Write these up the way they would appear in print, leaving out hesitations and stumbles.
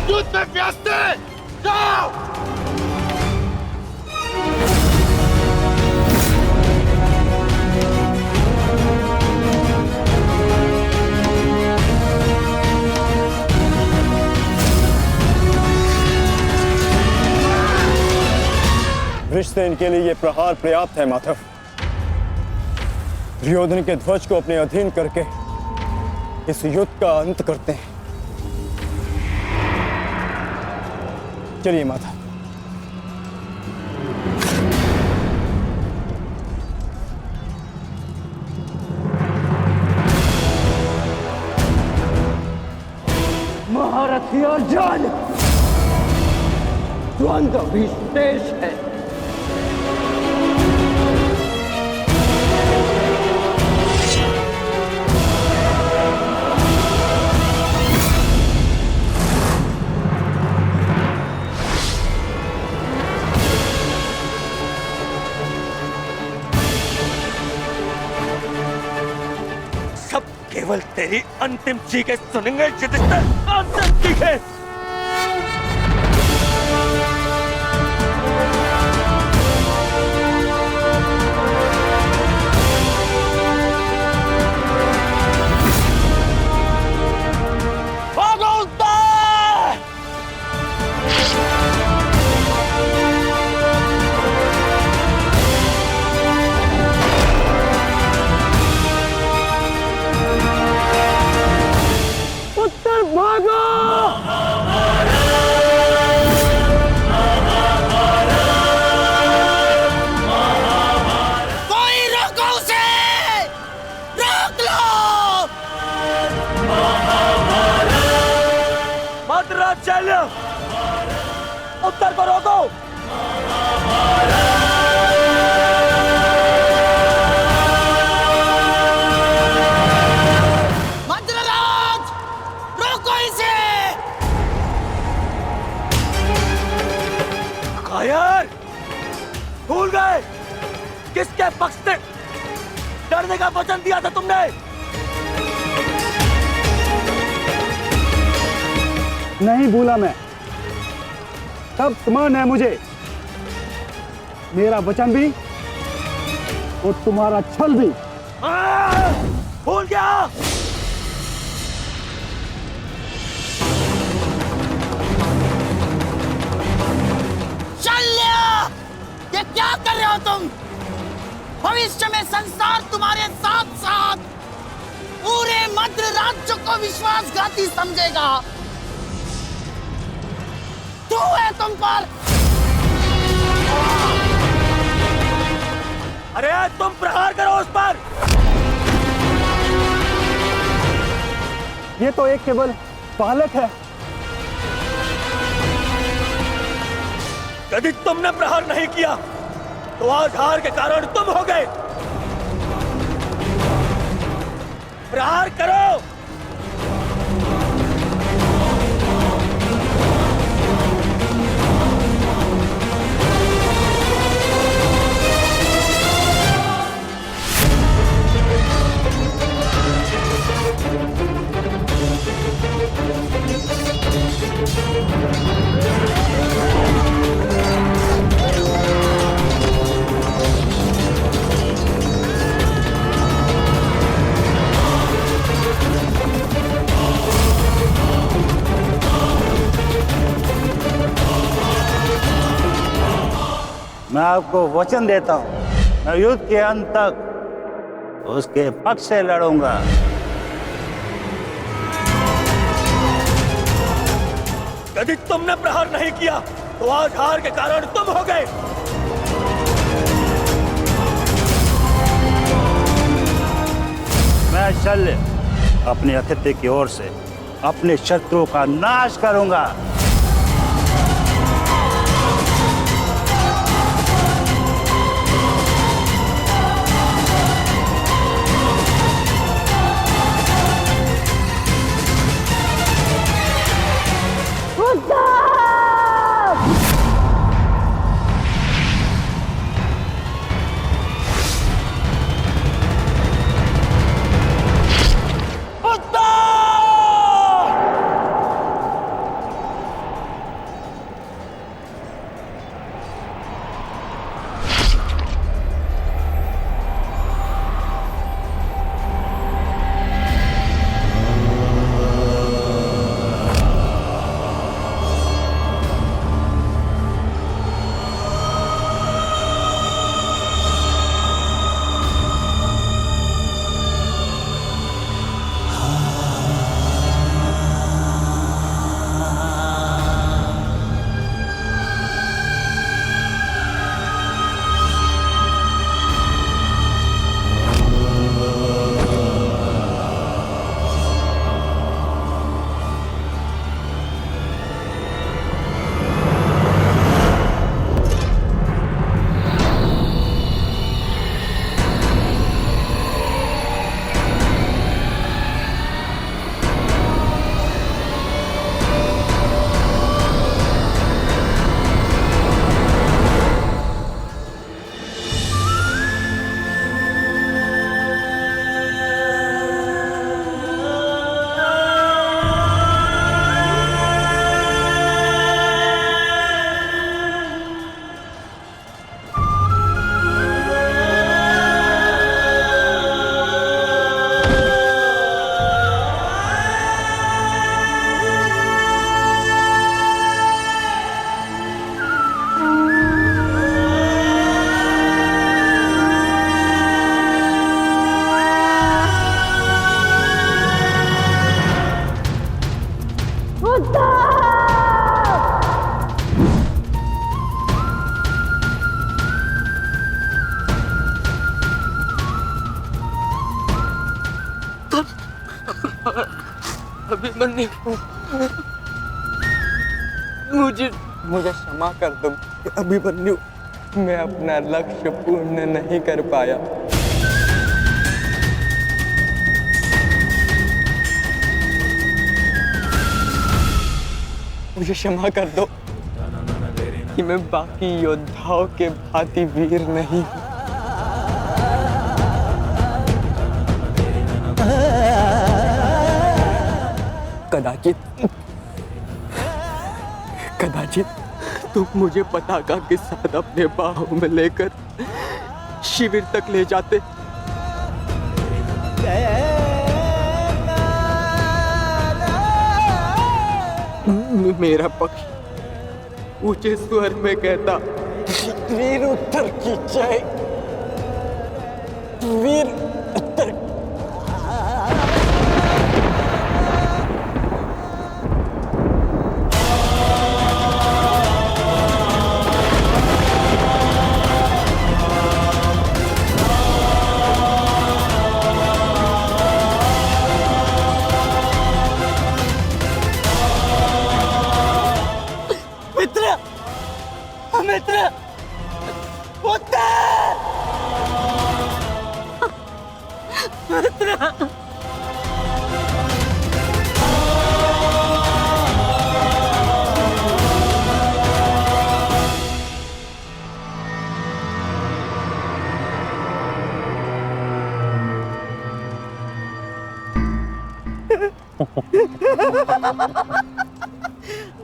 युद्ध में व्यस्त है। जाओ। वृषसेन के लिए ये प्रहार पर्याप्त है माधव। दुर्योधन के ध्वज को अपने अधीन करके इस युद्ध का अंत करते हैं। चलिए माधव। महारथी अर्जुन, द्वंद्व भी शेष है। केवल तेरी अंतिम चीखें सुनेंगे युधिष्ठिर, अंतिम चीखें। उत्तर को रोको। मंत्रराज, रोको इसे। कायर, भूल गए किसके पक्ष से लड़ने का वचन दिया था तुमने? नहीं भूला मैं। सब समान है मुझे। मेरा वचन भी और तुम्हारा छल भी। भूल गया। शल्य, ये क्या कर रहे हो तुम? भविष्य में संसार तुम्हारे साथ साथ पूरे मद्र राज्य को विश्वासघाती समझेगा। तू है तुम पर। अरे तुम प्रहार करो उस पर। ये तो एक केवल बालक है। यदि तुमने प्रहार नहीं किया तो आज हार के कारण तुम हो गए। प्रहार करो। मैं आपको वचन देता हूं, मैं युद्ध के अंत तक उसके पक्ष से लड़ूंगा। यदि तुमने प्रहार नहीं किया तो आज हार के कारण तुम हो गए। मैं शल्य अपने अतिथि की ओर से अपने शत्रुओं का नाश करूंगा। अभिमन्यु, मुझे क्षमा कर दो अभिमन्यु, मैं अपना लक्ष्य पूर्ण नहीं कर पाया। मुझे क्षमा कर दो कि मैं बाकी योद्धाओं के भांति वीर नहीं हूं। कदाचित तुम मुझे पताका के साथ अपने बाहों में लेकर शिविर तक ले जाते। मेरा पक्ष ऊंचे स्वर में कहता, वीर उत्तर की जय, वीर उत्तर। मित्र, उत्तर! मित्र!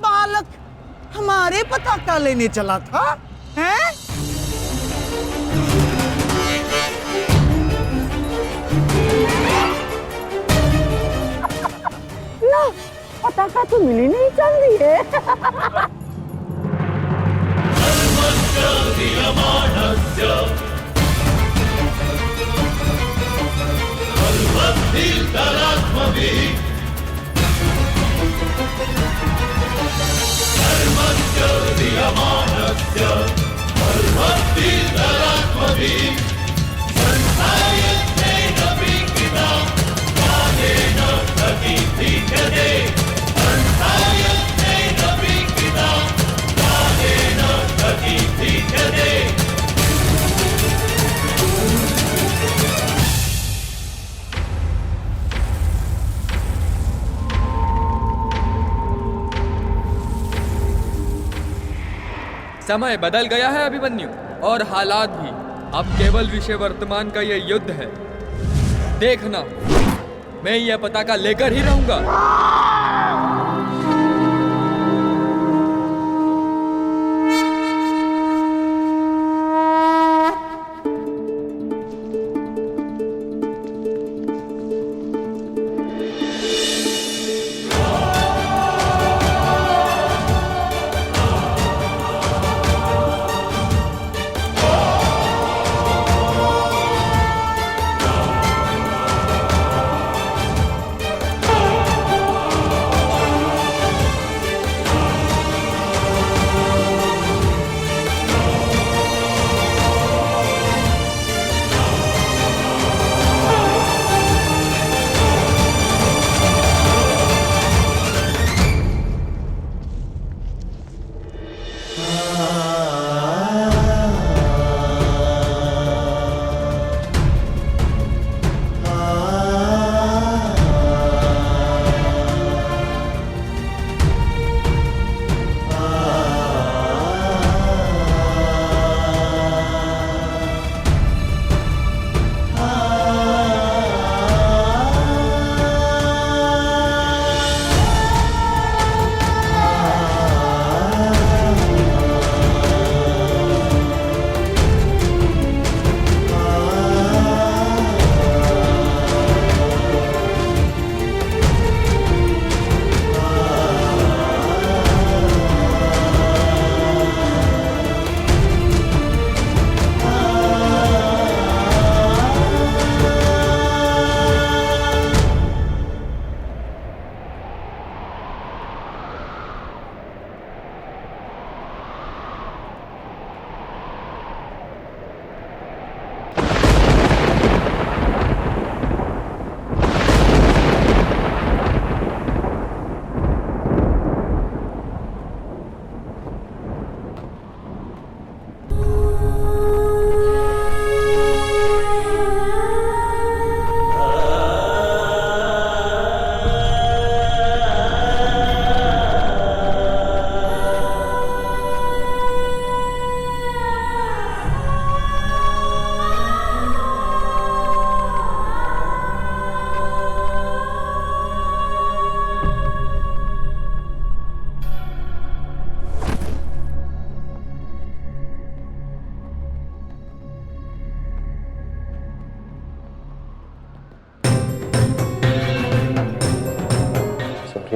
बालक हमारे पताका लेने चला था, हैं? ना, पताका तो मिली नहीं चल रही है। समय बदल गया है अभिमन्यु, और हालात भी। अब केवल विषय वर्तमान का यह युद्ध है। देखना, मैं यह पताका लेकर ही रहूंगा।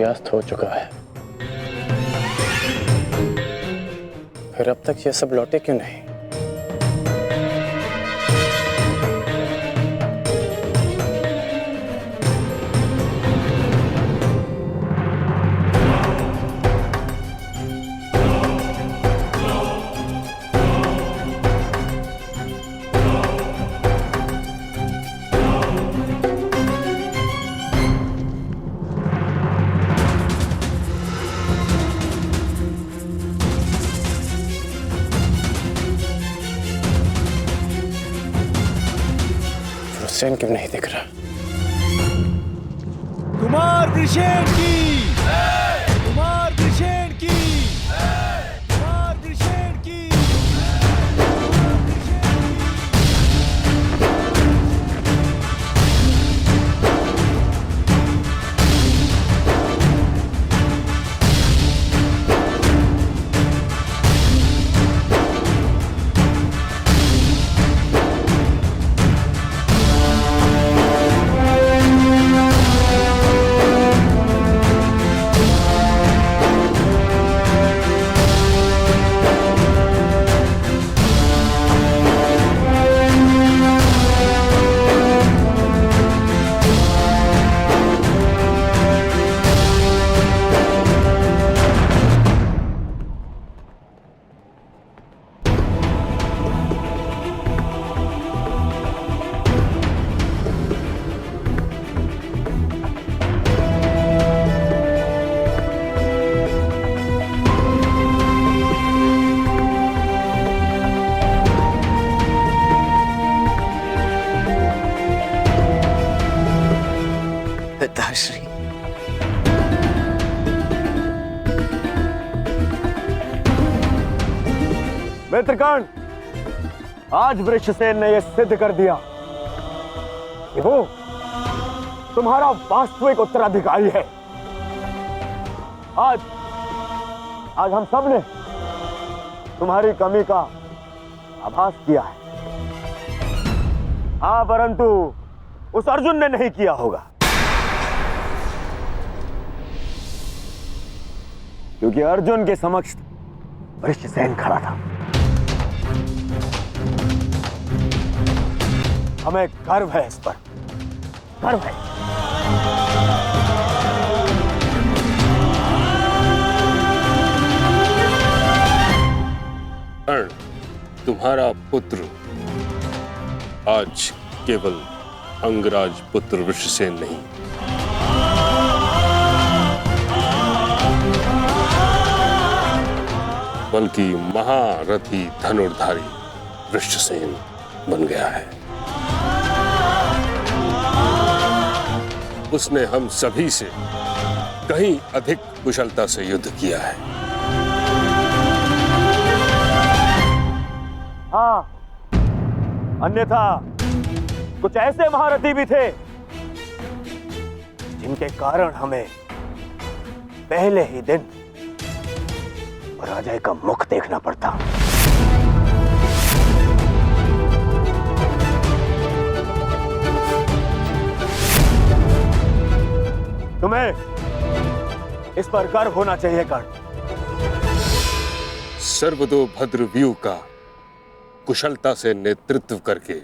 सूर्यास्त हो चुका है, फिर अब तक ये सब लौटे क्यों नहीं? हुसैन क्यों नहीं दिख रहा? कुमार वृषेण की, कुमार वृषेण की, कुमार वृषेण की। पिताश्री, मित्रगण, आज वृषसेन ने यह सिद्ध कर दिया कि वो तुम्हारा वास्तविक उत्तराधिकारी है। आज हम सब ने तुम्हारी कमी का आभास किया है। हाँ, परंतु उस अर्जुन ने नहीं किया होगा, क्योंकि अर्जुन के समक्ष वृषसेन खड़ा था। हमें गर्व है, इस पर गर्व है। कर्ण, तुम्हारा पुत्र आज केवल अंगराज पुत्र वृषसेन नहीं, बल्कि महारथी धनुर्धारी वृषसेन बन गया है। उसने हम सभी से कहीं अधिक कुशलता से युद्ध किया है। हाँ, अन्यथा कुछ ऐसे महारथी भी थे जिनके कारण हमें पहले ही दिन पराजय का मुख देखना पड़ता। तुम्हें इस पर गर्व होना चाहिए कर्ण। सर्वतोभद्र व्यूह का कुशलता से नेतृत्व करके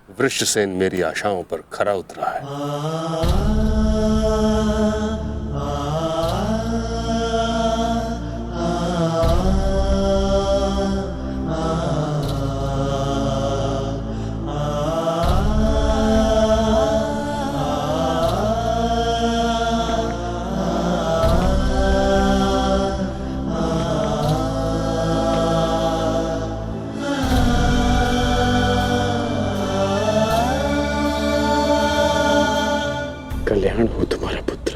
वृषसेन मेरी आशाओं पर खरा उतरा है। कल्याण हो तुम्हारा पुत्र।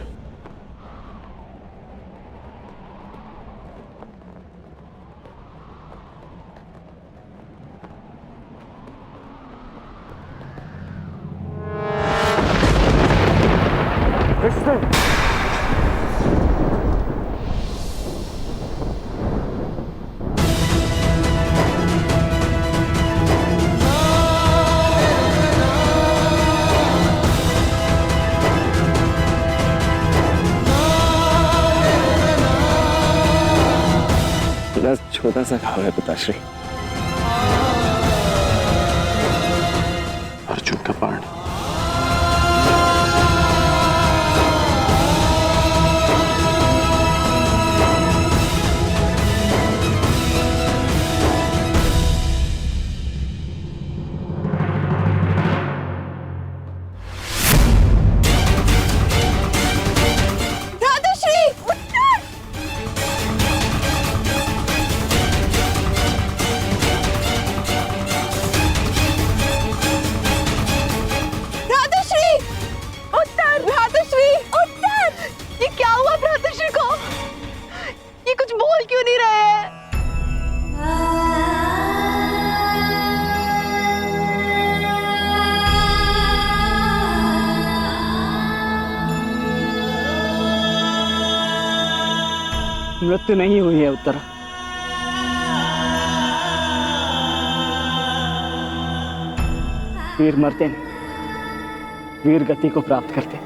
थोड़ा छोटा सा घाव है पिताश्री। अर्जुन का बाण। मृत्यु नहीं हुई है उत्तरा। वीर मरते नहीं, वीर गति को प्राप्त करते।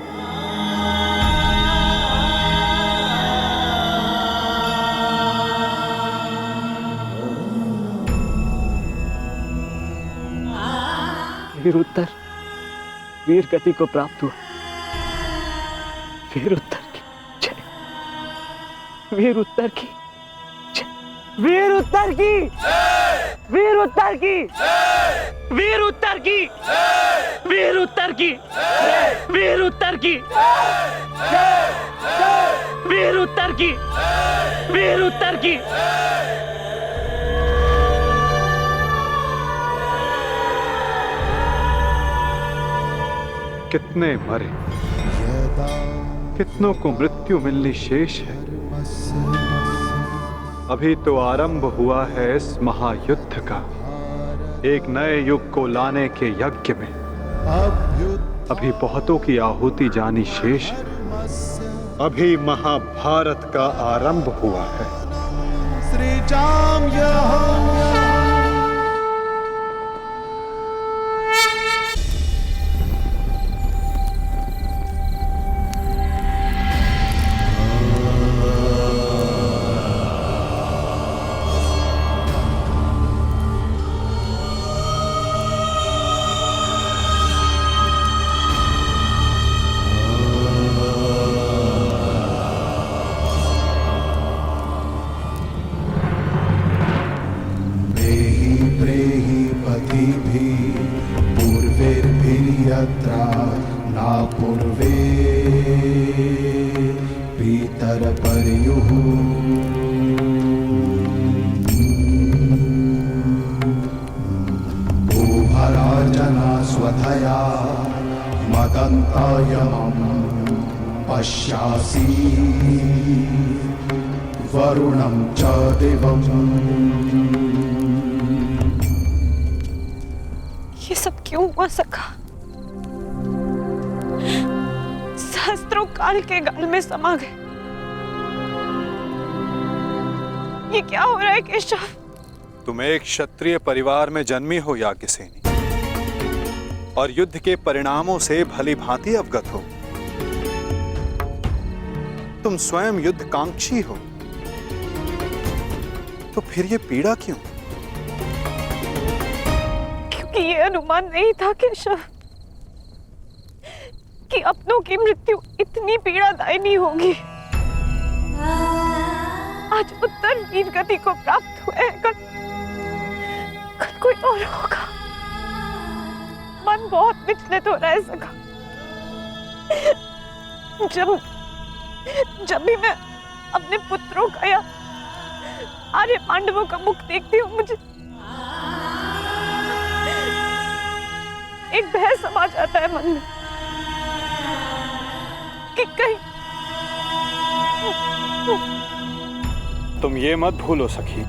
वीर उत्तर वीर गति को प्राप्त हुआ। वीर उत्तर की जय। वीर उत्तर की जय। वीर उत्तर की वीर उत्तर की वीर उत्तर की वीर उत्तर की वीर उत्तर की वीर उत्तर की वीर उत्तर की। कितने मरे, कितनों को मृत्यु मिलनी शेष है। अभी तो आरंभ हुआ है इस महायुद्ध का, एक नए युग को लाने के यज्ञ में। अभी बहुतों की आहुति जानी शेष है। अभी महाभारत का आरंभ हुआ है। श्री जाम स्वधया मदन्तायमं पश्यासि वरुणं च दिवम्। ये सब क्यों हुआ सखा? सहस्त्रों काल के गाल में समा गए। ये क्या हो रहा है केशव? तुम एक क्षत्रिय परिवार में जन्मी हो याज्ञसेनी, और युद्ध के परिणामों से भली भांति अवगत हो। तुम स्वयं युद्ध कांक्षी हो, तो फिर ये पीड़ा क्यों? क्योंकि ये अनुमान नहीं था केशव कि अपनों की मृत्यु इतनी पीड़ादायिनी होगी। आज उत्तर वीर गति को प्राप्त हुए, कल कोई और होगा। मन बहुत विचलित हो रहा है सखा। जब भी मैं अपने पुत्रों का या आर्य पांडवों का मुख देखती हूँ, मुझे एक भय समा जाता है मन में कि कहीं। तुम ये मत भूलो सखी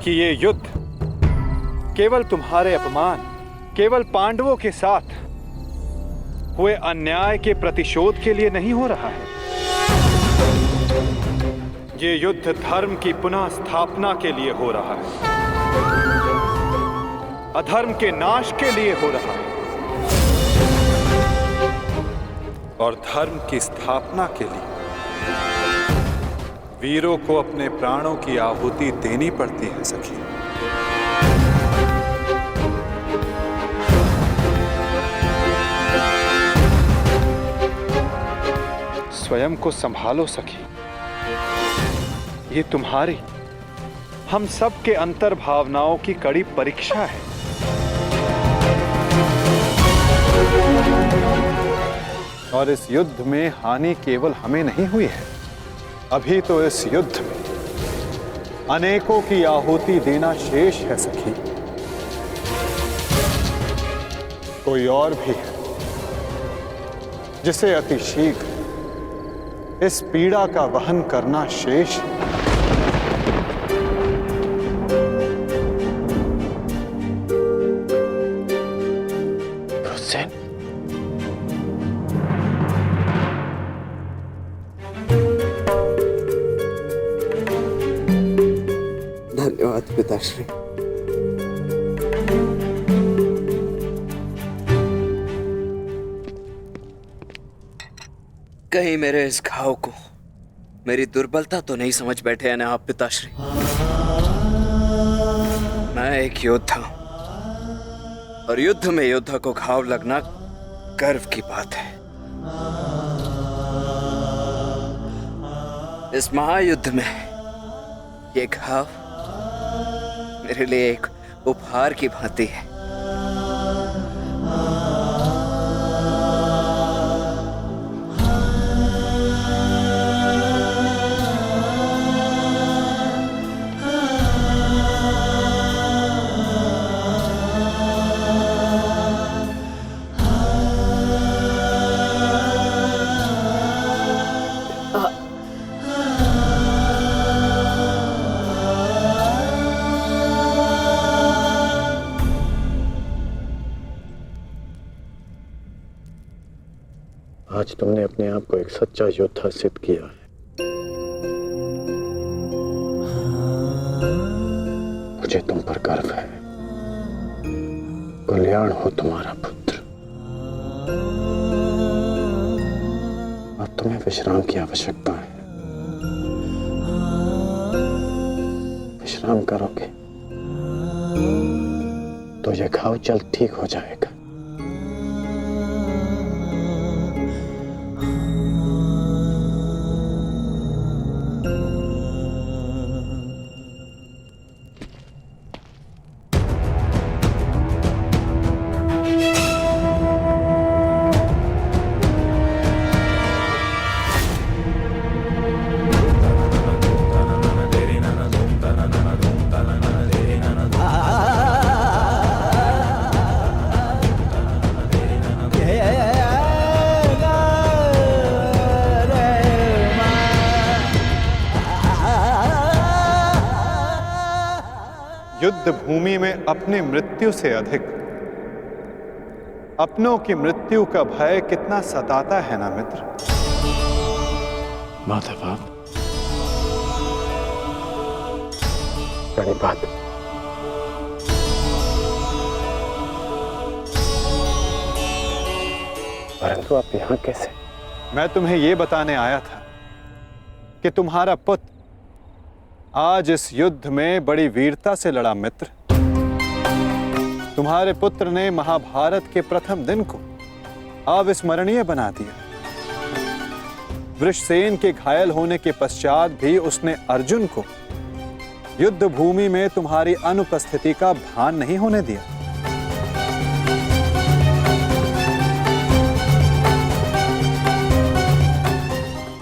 कि ये युद्ध केवल तुम्हारे अपमान, केवल पांडवों के साथ हुए अन्याय के प्रतिशोध के लिए नहीं हो रहा है। ये युद्ध धर्म की पुनः स्थापना के लिए हो रहा है, अधर्म के नाश के लिए हो रहा है, और धर्म की स्थापना के लिए वीरों को अपने प्राणों की आहुति देनी पड़ती है सखी। स्वयं को संभालो सखी। ये तुम्हारी, हम सब के अंतर भावनाओं की कड़ी परीक्षा है। और इस युद्ध में हानि केवल हमें नहीं हुई है, अभी तो इस युद्ध में अनेकों की आहुति देना शेष है सखी। कोई और भी है जिसे अतिशीघ्र इस पीड़ा का वहन करना शेष है। धन्यवाद पिताश्री। कहीं मेरे इस घाव को मेरी दुर्बलता तो नहीं समझ बैठे हैं ना आप पिताश्री? मैं एक योद्धा हूं और युद्ध में योद्धा को घाव लगना गर्व की बात है। इस महायुद्ध में ये घाव मेरे लिए एक उपहार की भांति है। आज तुमने अपने आप को एक सच्चा योद्धा सिद्ध किया है। मुझे तुम पर गर्व है। कल्याण हो तुम्हारा पुत्र। अब तुम्हें विश्राम की आवश्यकता है। विश्राम करोगे तो यह घाव जल्द ठीक हो जाएगा। युद्ध भूमि में अपनी मृत्यु से अधिक अपनों की मृत्यु का भय कितना सताता है ना मित्र। माधव, बड़ी बात। परंतु आप यहां कैसे? मैं तुम्हें यह बताने आया था कि तुम्हारा पुत्र आज इस युद्ध में बड़ी वीरता से लड़ा मित्र। तुम्हारे पुत्र ने महाभारत के प्रथम दिन को अविस्मरणीय बना दिया। वृषसेन के घायल होने के पश्चात भी उसने अर्जुन को युद्ध भूमि में तुम्हारी अनुपस्थिति का भान नहीं होने दिया।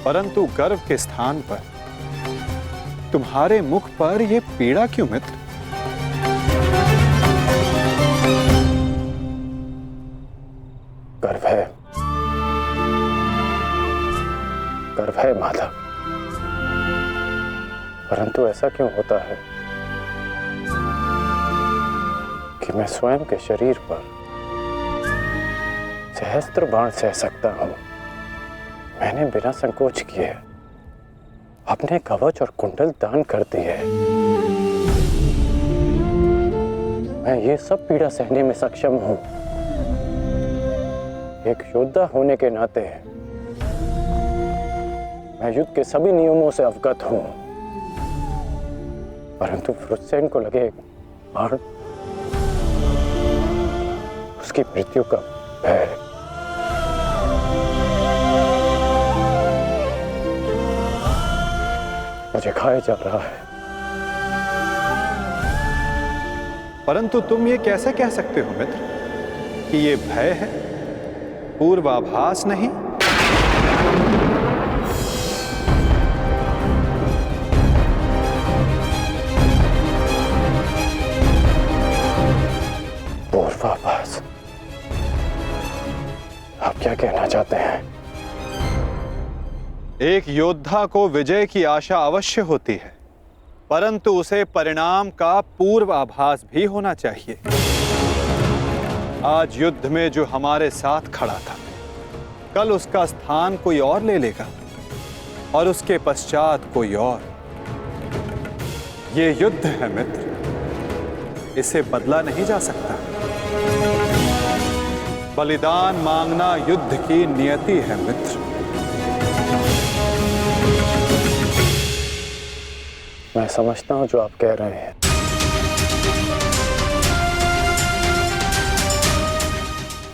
परंतु गर्व के स्थान पर तुम्हारे मुख पर यह पीड़ा क्यों मित्र? गर्व है, गर्व है माधव। परंतु ऐसा क्यों होता है कि मैं स्वयं के शरीर पर सहस्त्र बाण सह सकता हूं। मैंने बिना संकोच किए अपने कवच और कुंडल दान कर दिए। मैं ये सब पीड़ा सहने में सक्षम हूं। एक योद्धा होने के नाते मैं युद्ध के सभी नियमों से अवगत हूं, परंतु वृषसेन को लगे बाण, उसकी मृत्यु का भय। मुझे खाया जा रहा है। परंतु तुम ये कैसे कह सकते हो मित्र कि ये भय है, पूर्वाभास नहीं? पूर्वाभास? आप क्या कहना चाहते हैं? एक योद्धा को विजय की आशा अवश्य होती है, परंतु उसे परिणाम का पूर्वाभास भी होना चाहिए। आज युद्ध में जो हमारे साथ खड़ा था, कल उसका स्थान कोई और ले लेगा और उसके पश्चात कोई और। ये युद्ध है मित्र, इसे बदला नहीं जा सकता। बलिदान मांगना युद्ध की नियति है मित्र। मैं समझता हूं जो आप कह रहे हैं,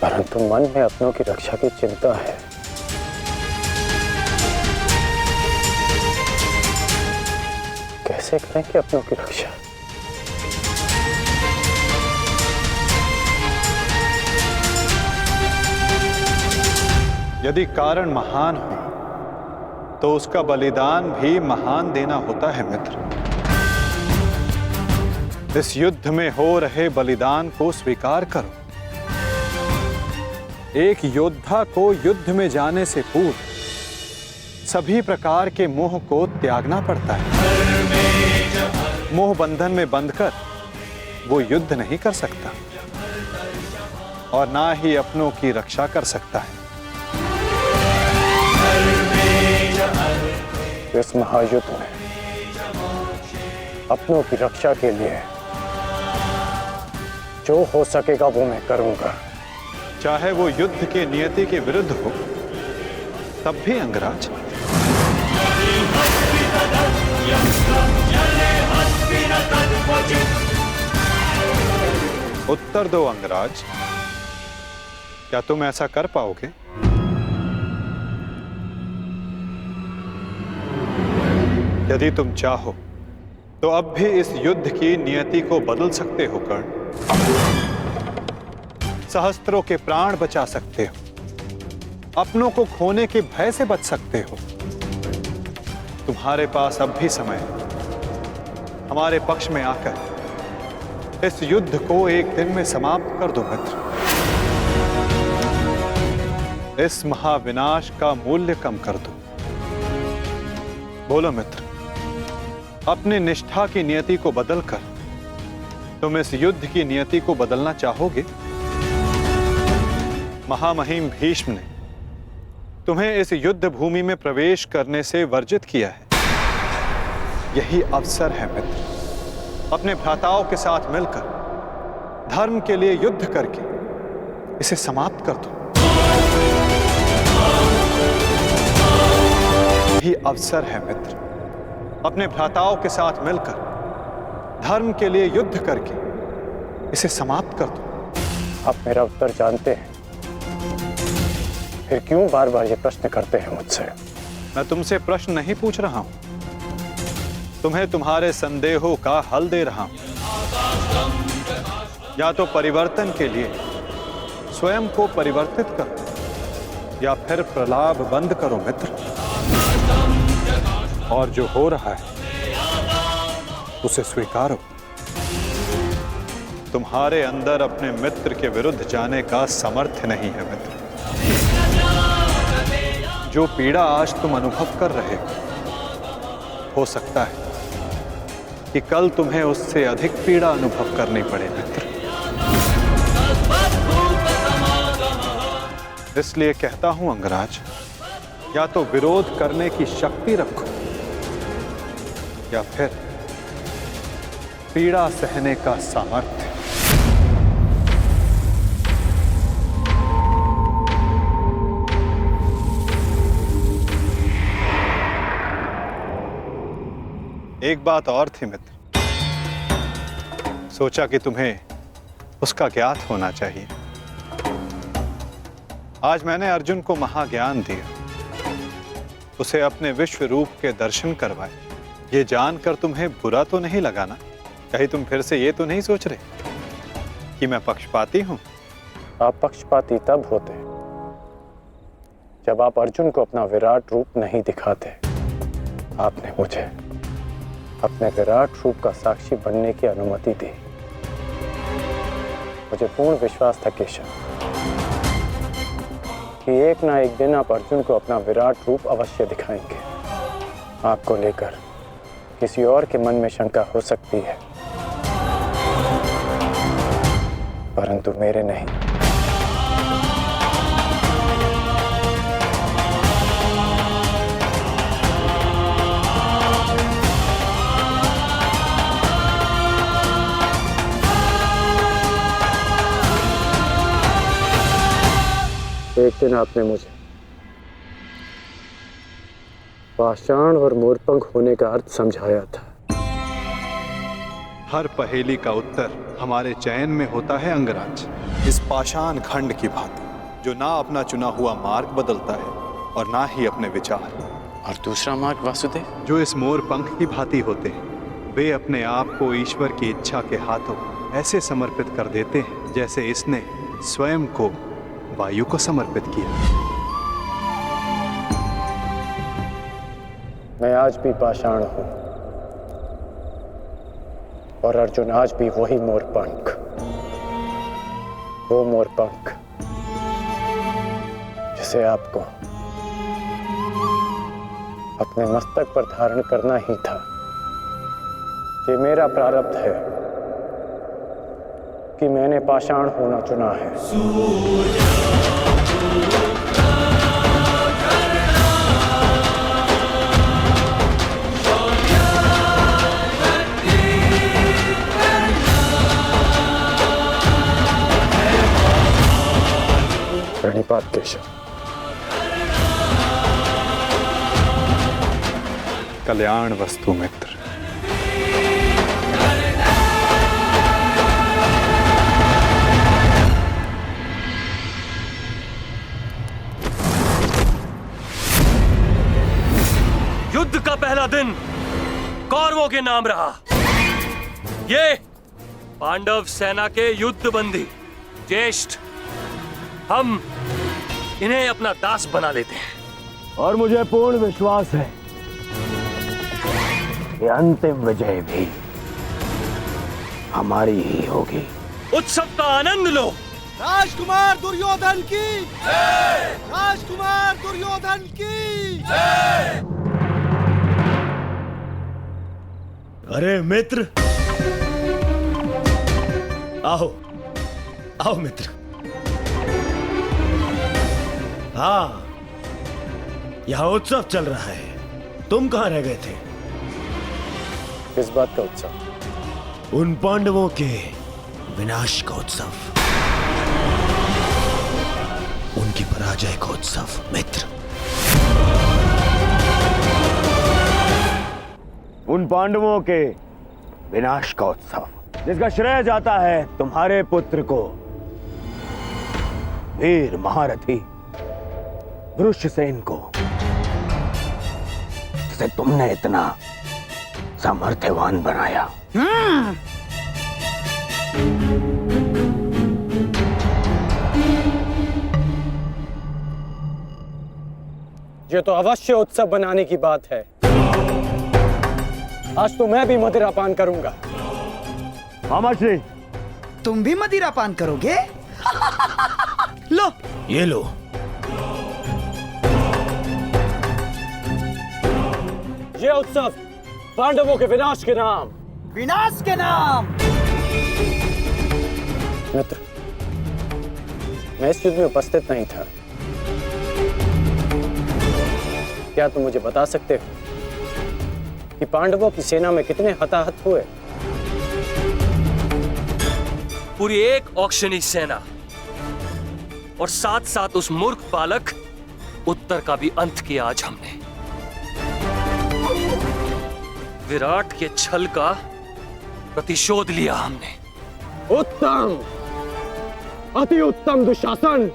परंतु मन में अपनों की रक्षा की चिंता है। कैसे करेंगे अपनों की रक्षा? यदि कारण महान हो तो उसका बलिदान भी महान देना होता है मित्र। इस युद्ध में हो रहे बलिदान को स्वीकार करो। एक योद्धा को युद्ध में जाने से पूर्व सभी प्रकार के मोह को त्यागना पड़ता है। मोह बंधन में बंधकर वो युद्ध नहीं कर सकता और ना ही अपनों की रक्षा कर सकता है। इस महायुद्ध में अपनों की रक्षा के लिए जो हो सकेगा वो मैं करूंगा, चाहे वो युद्ध के नियति के विरुद्ध हो तब भी अंगराज। उत्तर दो अंगराज, क्या तुम ऐसा कर पाओगे? यदि तुम चाहो तो अब भी इस युद्ध की नियति को बदल सकते हो कर्ण। सहस्त्रों के प्राण बचा सकते हो, अपनों को खोने के भय से बच सकते हो। तुम्हारे पास अब भी समय है। हमारे पक्ष में आकर इस युद्ध को एक दिन में समाप्त कर दो मित्र। इस महाविनाश का मूल्य कम कर दो। बोलो मित्र, अपने निष्ठा की नियति को बदलकर तुम इस युद्ध की नियति को बदलना चाहोगे? महामहिम भीष्म ने तुम्हें इस युद्ध भूमि में प्रवेश करने से वर्जित किया है। यही अवसर है मित्र, अपने भ्राताओं के साथ मिलकर धर्म के लिए युद्ध करके इसे समाप्त कर दो। यही अवसर है मित्र, अपने भ्राताओं के साथ मिलकर धर्म के लिए युद्ध करके इसे समाप्त कर दो। आप मेरा उत्तर जानते हैं, फिर क्यों बार बार ये प्रश्न करते हैं मुझसे? मैं तुमसे प्रश्न नहीं पूछ रहा हूं, तुम्हें तुम्हारे संदेहों का हल दे रहा हूं। या तो परिवर्तन के लिए स्वयं को परिवर्तित करो या फिर प्रलाप बंद करो मित्र। और जो हो रहा है उसे स्वीकारो। तुम्हारे अंदर अपने मित्र के विरुद्ध जाने का सामर्थ्य नहीं है मित्र। जो पीड़ा आज तुम अनुभव कर रहे हो सकता है कि कल तुम्हें उससे अधिक पीड़ा अनुभव करनी पड़े मित्र। इसलिए कहता हूं अंगराज, या तो विरोध करने की शक्ति रखो या फिर पीड़ा सहने का सामर्थ्य। एक बात और थी मित्र, सोचा कि तुम्हें उसका ज्ञात होना चाहिए। आज मैंने अर्जुन को महाज्ञान दिया, उसे अपने विश्व रूप के दर्शन करवाए। ये जानकर तुम्हें बुरा तो नहीं लगा ना? कहीं तुम फिर से ये तो नहीं सोच रहे कि मैं पक्षपाती हूं? आप पक्षपाती तब होते जब आप अर्जुन को अपना विराट रूप नहीं दिखाते। आपने मुझे अपने विराट रूप का साक्षी बनने की अनुमति दी। मुझे पूर्ण विश्वास था केशव कि एक ना एक दिन आप अर्जुन को अपना विराट रूप अवश्य दिखाएंगे। आपको लेकर किसी और के मन में शंका हो सकती है, परंतु मेरे नहीं। एक दिन आपने मुझे पाषाण और मोरपंख होने का अर्थ समझाया था। हर पहेली का उत्तर हमारे चयन में होता है अंगराज। इस पाषाण खंड की भांति, जो ना अपना चुना हुआ मार्ग बदलता है और ना ही अपने विचार। और दूसरा मार्ग वासुदेव, जो इस मोरपंख की भांति होते हैं, वे अपने आप को ईश्वर की इच्छा के हाथों ऐसे समर्पित कर देते हैं जैसे इसने स्वयं को वायु को समर्पित किया। मैं आज भी पाषाण हूं और अर्जुन आज भी वही मोरपंख, वो मोरपंख जिसे आपको अपने मस्तक पर धारण करना ही था। ये मेरा प्रारब्ध है कि मैंने पाषाण होना चुना है। प्रणिपात केशव। कल्याण वस्तु मित्र। युद्ध का पहला दिन कौरवों के नाम रहा। ये पांडव सेना के युद्ध बंदी ज्येष्ठ, हम इन्हें अपना दास बना लेते हैं। और मुझे पूर्ण विश्वास है कि अंतिम विजय भी हमारी ही होगी। उत्सव का आनंद लो। राजकुमार दुर्योधन की राजकुमार दुर्योधन की। अरे मित्र, आओ आओ मित्र। हाँ, यहाँ उत्सव चल रहा है। तुम कहाँ रह गए थे? किस बात का उत्सव? उन पांडवों के विनाश का उत्सव, उनकी पराजय का उत्सव मित्र। उन पांडवों के विनाश का उत्सव जिसका श्रेय जाता है तुम्हारे पुत्र को, वीर महारथी वृषसेन को, जिसे तुमने इतना सामर्थ्यवान बनाया। ये तो अवश्य उत्सव बनाने की बात है। आज तो मैं भी मदिरा पान करूंगा। मामा श्री, तुम भी मदिरा पान करोगे? लो, ये लो। ये उत्सव पांडवों के विनाश के नाम। विनाश के नाम। मित्र, मैं इस युद्ध में उपस्थित नहीं था। क्या तुम मुझे बता सकते हो कि पांडवों की सेना में कितने हताहत हुए? पूरी एक औक्षणी सेना और साथ साथ उस मूर्ख बालक उत्तर का भी अंत किया आज हमने। विराट के छल का प्रतिशोध लिया हमने। उत्तम, अति उत्तम दुशासन।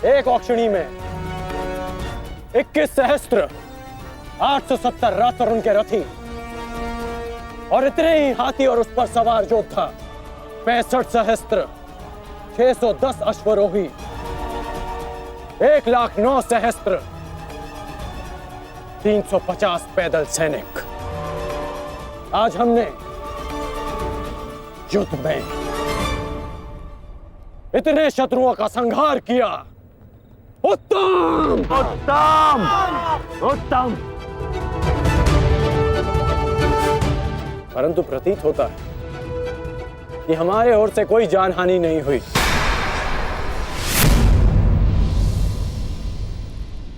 एक औक्षणी में 21 सहस्त्र 870 रथ और उनके रथी, और इतने ही हाथी और उस पर सवार योद्धा 65 सहस्त्र 610 अश्वरोही, 1,09,000 सहस्त्र 350 पैदल सैनिक। आज हमने युद्ध में इतने शत्रुओं का संहार किया। उत्तम, उत्तम, उत्तम। परंतु प्रतीत होता है कि हमारे ओर से कोई जानहानि नहीं हुई।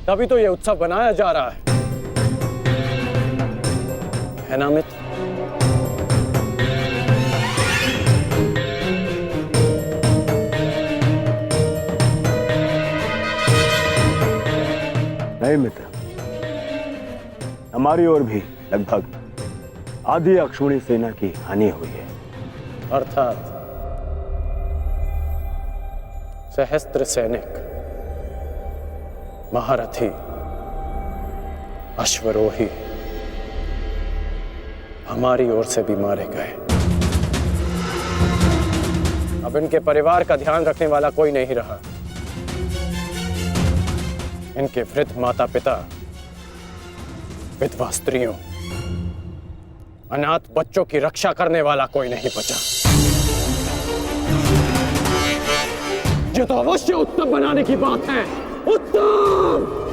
तभी तो यह उत्सव बनाया जा रहा है ना मित्र? नहीं मित्र, हमारी ओर भी लगभग आधी अक्षौणी सेना की हानि हुई है। अर्थात सहस्त्र सैनिक, महारथी, अश्वरोही हमारी ओर से भी मारे गए। अब इनके परिवार का ध्यान रखने वाला कोई नहीं रहा। इनके वृद्ध माता पिता, विधवा स्त्रियों, अनाथ बच्चों की रक्षा करने वाला कोई नहीं बचा। ये तो अवश्य उत्तम बनाने की बात है। उत्तम!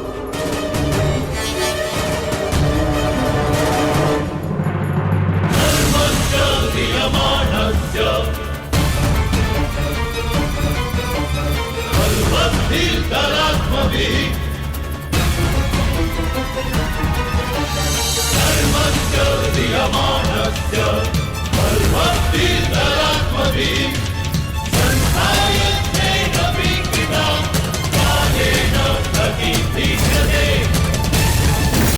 धर्मस्य